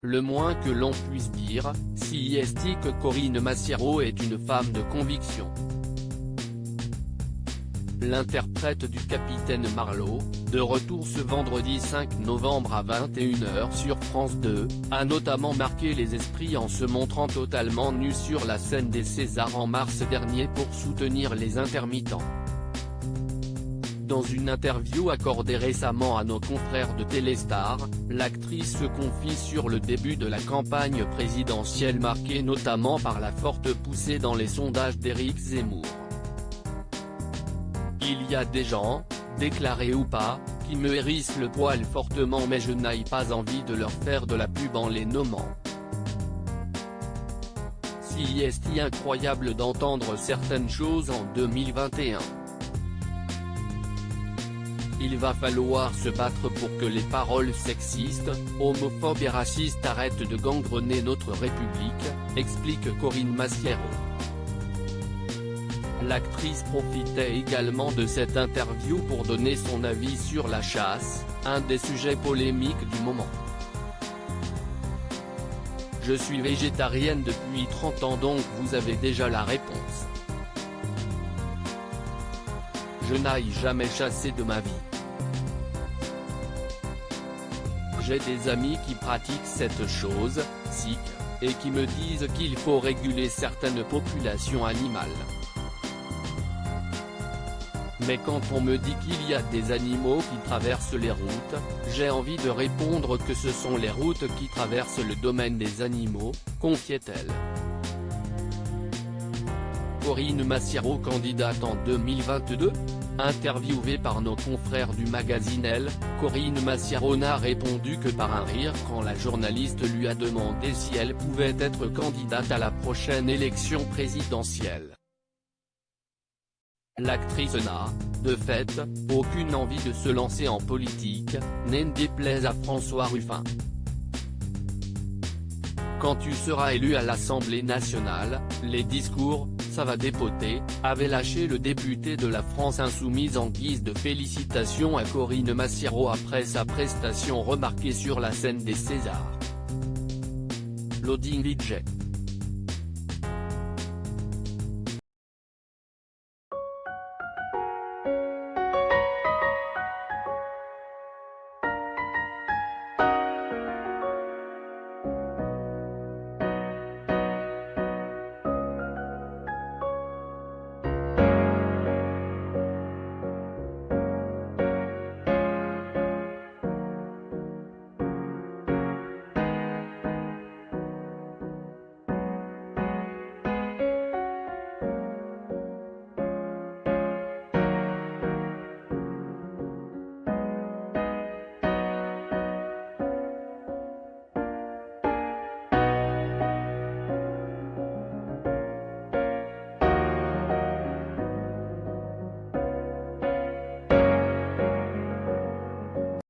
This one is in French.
Le moins que l'on puisse dire, si est que Corinne Massiero est une femme de conviction. L'interprète du capitaine Marlowe, de retour ce vendredi 5 novembre à 21 h sur France 2, a notamment marqué les esprits en se montrant totalement nue sur la scène des Césars en mars dernier pour soutenir les intermittents. Dans une interview accordée récemment à nos confrères de Téléstar, l'actrice se confie sur le début de la campagne présidentielle marquée notamment par la forte poussée dans les sondages d'Éric Zemmour. Il y a des gens, déclarés ou pas, qui me hérissent le poil fortement mais je n'ai pas envie de leur faire de la pub en les nommant. Si est incroyable d'entendre certaines choses en 2021. Il va falloir se battre pour que les paroles sexistes, homophobes et racistes arrêtent de gangrener notre République, explique Corinne Massiero. L'actrice profitait également de cette interview pour donner son avis sur la chasse, un des sujets polémiques du moment. Je suis végétarienne depuis 30 ans donc vous avez déjà la réponse. Je n'ai jamais chassé de ma vie. J'ai des amis qui pratiquent cette chose, sikh, et qui me disent qu'il faut réguler certaines populations animales. Mais quand on me dit qu'il y a des animaux qui traversent les routes, j'ai envie de répondre que ce sont les routes qui traversent le domaine des animaux, confiait-elle. Corinne Massiero candidate en 2022 ? Interviewée par nos confrères du magazine Elle, Corinne Massiero n'a répondu que par un rire quand la journaliste lui a demandé si elle pouvait être candidate à la prochaine élection présidentielle. L'actrice n'a, de fait, aucune envie de se lancer en politique, n'en déplaise à François Ruffin. Quand tu seras élu à l'Assemblée nationale, les discours, ça va dépoter, avait lâché le député de la France insoumise en guise de félicitations à Corinne Massiero après sa prestation remarquée sur la scène des Césars. Loading DJ.